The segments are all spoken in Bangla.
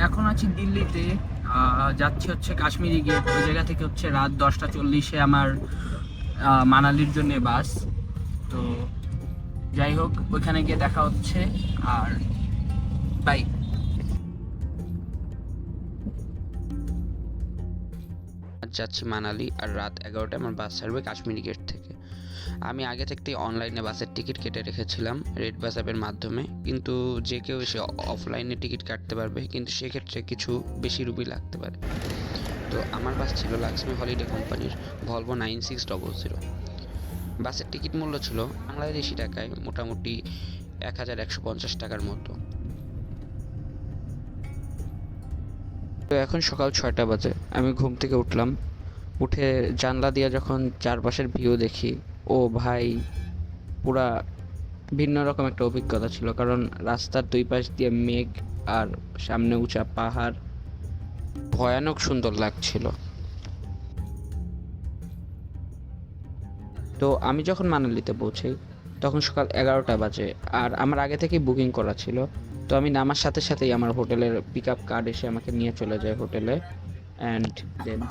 এখন আছি দিল্লিতে, যাচ্ছি হচ্ছে কাশ্মীরি গেট। ওই জায়গা থেকে হচ্ছে রাত 10টা 40-এ আমার মানালির জন্য বাস। তো যাই হোক, ওইখানে গিয়ে দেখা হচ্ছে। আর বাই। আজ যাচ্ছি মানালি, আর রাত 11টায় আমার বাস ছাড়বে কাশ্মীরি গেট থেকে। আমি আগে থেকেই অনলাইনে বাসের টিকিট কেটে রেখেছিলাম রেড বাস অ্যাপের মাধ্যমে, কিন্তু যে কেউ এসে অফলাইনে টিকিট কাটতে পারবে, কিন্তু সেক্ষেত্রে কিছু বেশি রুপি লাগতে পারে। তো আমার বাস ছিল লাক্সমি হলিডে কোম্পানির ভলভো 9600। বাসের টিকিট মূল্য ছিল বাংলাদেশি টাকায় মোটামুটি 1150 টাকার মতো। তো এখন সকাল 6টা বাজে, আমি ঘুম থেকে উঠলাম। উঠে জানলা দিয়ে যখন চারপাশের ভিউ দেখি, ও ভাই, পুরা ভিন্ন রকম একটা অভিজ্ঞতা ছিল। কারণ রাস্তার দুই পাশ দিয়ে মেঘ, আর সামনে উঁচা পাহাড়, ভয়ানক সুন্দর লাগছিল। তো আমি যখন মানালিতে পৌঁছাই তখন সকাল 11টা বাজে, আর আমার আগে থেকেই বুকিং করা ছিল। তো আমি নামার সাথে সাথেই আমার হোটেলের পিক আপ কার্ড এসে আমাকে নিয়ে চলে যায় হোটেলে। অ্যান্ড দেন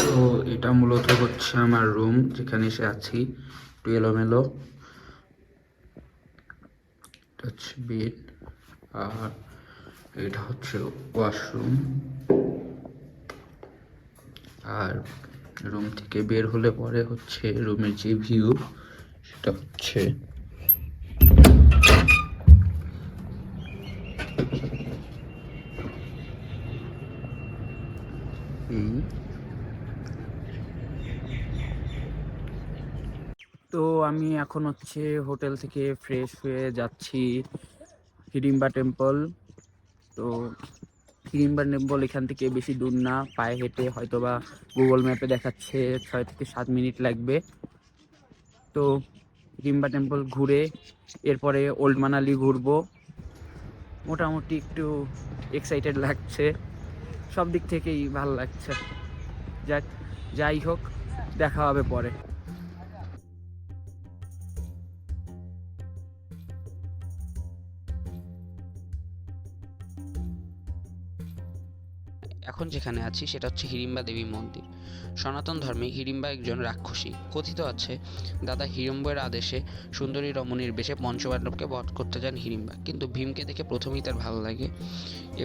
তো এটা মূলত হচ্ছে আমার রুম, যেখানে এসে আছি। একটু এলোমেলো, এটা হচ্ছে বেড, আর এটা হচ্ছে ওয়াশরুম। আর রুম থেকে বের হলে পরে হচ্ছে রুমের যে ভিউ, সেটা হচ্ছে এই। তো আমি এখন হচ্ছে হোটেল থেকে ফ্রেশ হয়ে যাচ্ছি হিড়িম্বা টেম্পল। তো হিড়িম্বা টেম্পল এখান থেকে বেশি দূর না, পায়ে হেঁটে হয়তোবা গুগল ম্যাপে দেখাচ্ছে 6 থেকে 7 মিনিট লাগবে। তো হিড়িম্বা টেম্পল ঘুরে এরপরে ওল্ড মানালি ঘুরবো। মোটামুটি একটু এক্সাইটেড লাগছে, সব দিক থেকেই ভালো লাগছে। যাক, যাই হোক, দেখা হবে পরে। এখন যেখানে আছি সেটা হচ্ছে হিড়িম্বা দেবী মন্দির। সনাতন ধর্মে হিড়িম্বা একজন রাক্ষসী। কথিত আছে দাদা হিড়িম্বের আদেশে সুন্দরী রমণীর বেশে পঞ্চপাণ্ডবকে বধ করতে যান হিড়িম্বা, কিন্তু ভীমকে দেখে প্রথমেই তার ভালো লাগে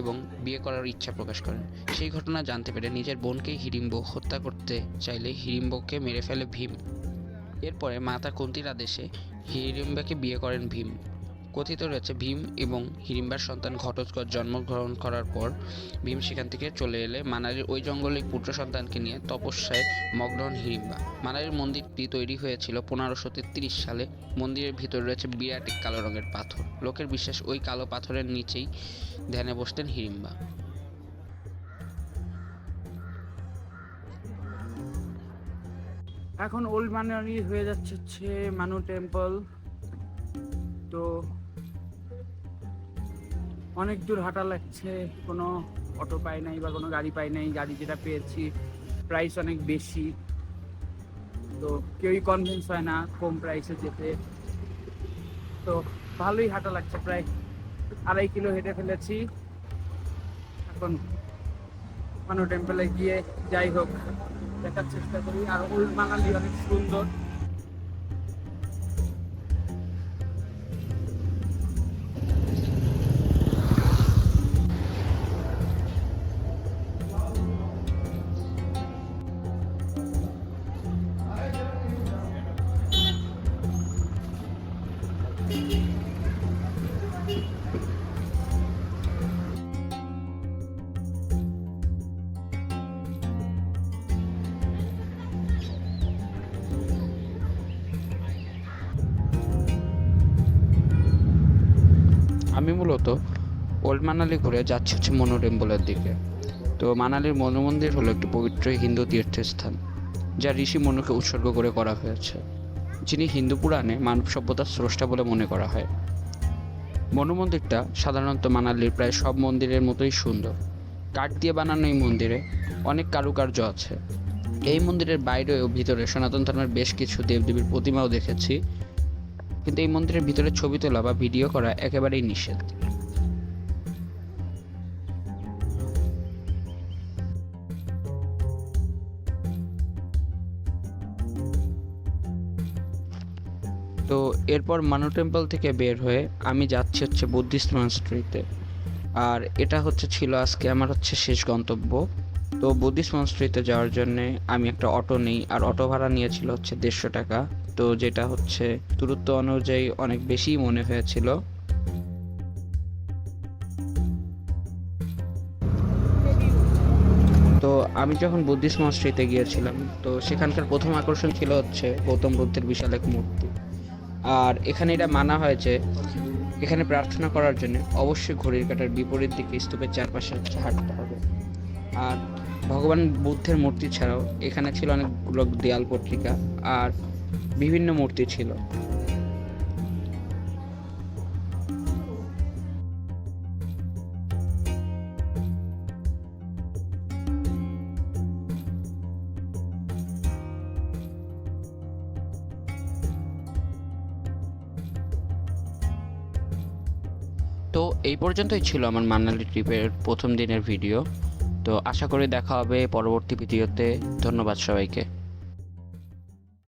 এবং বিয়ে করার ইচ্ছা প্রকাশ করেন। সেই ঘটনা জানতে পেরে নিজের বোনকেই হিড়িম্ব হত্যা করতে চাইলে হিড়িম্বকে মেরে ফেলে ভীম। এরপরে মাতা কুন্তির আদেশে হিড়িম্বাকে বিয়ে করেন ভীম। কথিত রয়েছে ভীম এবং হিড়িম্বার সন্তান ঘটোৎকচ জন্মগ্রহণ করার পর ভীম সেখান থেকে চলে এলে মানালির ওই জঙ্গলে পুত্র সন্তানকে নিয়ে তপস্যায় মগ্ন হন হিড়িম্বা। মানালির মন্দিরটি তৈরি হয়েছিল 1533 সালে। মন্দিরের ভিতরে রয়েছে বিরাট এক কালো রঙের পাথর। লোকের বিশ্বাস ওই কালো পাথরের নিচেই ধ্যানে বসতেন হিড়িম্বা। এখন ওল্ড মানালি হয়ে যাচ্ছে হচ্ছে মানু টেম্পল। তো অনেক দূর হাঁটা লাগছে, কোনো অটো পাই নাই বা কোনো গাড়ি পাই নাই। গাড়ি যেটা পেয়েছি প্রাইস অনেক বেশি, তো কেউই কনভিন্স হয় না কম প্রাইসে যেতে। তো ভালোই হাঁটা লাগছে, প্রায় 2.5 কিলো হেঁটে ফেলেছি। এখন মানু টেম্পলে গিয়ে যাই হোক দেখার চেষ্টা করি। আর ওল্ড মানালি অনেক সুন্দর। আমি মূলত ওল্ড মানালি ঘুরে যাচ্ছি হচ্ছে মনু টেম্পলের দিকে। তো মানালির মনু মন্দির হলো একটি পবিত্র হিন্দু তীর্থস্থান, যা ঋষি মনুকে উৎসর্গ করে করা হয়েছে, যিনি হিন্দু পুরাণে মানব সভ্যতার স্রষ্টা বলে মনে করা হয়। মনু মন্দিরটা সাধারণত মানালির প্রায় সব মন্দিরের মতোই সুন্দর। কাঠ দিয়ে বানানো এই মন্দিরে অনেক কারুকার্য আছে। এই মন্দিরের বাইরে ও ভিতরে সনাতন ধর্মের বেশ কিছু দেবদেবীর প্রতিমাও দেখেছি। কিন্তু এই মন্দিরের ভিতরে ছবি তোলা বা ভিডিও করা একেবারেই নিষেধ। তো এরপর মানু টেম্পল থেকে বের হয়ে আমি যাচ্ছি হচ্ছে বুদ্ধিস্ট মনস্ট্রিতে। আর এটা ছিল আজকে আমার শেষ গন্তব্য। তো বুদ্ধিস্ট মনস্ট্রিতে যাওয়ার জন্য আমি একটা অটো নিই, আর অটো ভাড়া নিয়েছিল 150 টাকা। তো যেটা দূরত্ব অনুযায়ী অনেক বেশি মনে হয়েছিল। তো আমি যখন বুদ্ধিস্ট মনস্ট্রিতে গিয়েছিলাম, তো সেখানকার প্রথম আকর্ষণ ছিল গৌতম বুদ্ধের বিশাল এক মূর্তি। আর এখানে এটা মানা হয় যে এখানে প্রার্থনা করার জন্য অবশ্যই ঘড়ির কাঁটার বিপরীত দিকে স্তূপের চারপাশে হাঁটতে হবে। আর ভগবান বুদ্ধের মূর্তি ছাড়াও এখানে ছিল অনেকগুলো দেয়াল পত্রিকা আর বিভিন্ন মূর্তি ছিল। তো এই পর্যন্তই ছিল আমার মানালি ট্রিপের প্রথম দিনের ভিডিও। তো আশা করি দেখা হবে পরবর্তী ভিডিওতে। ধন্যবাদ সবাইকে।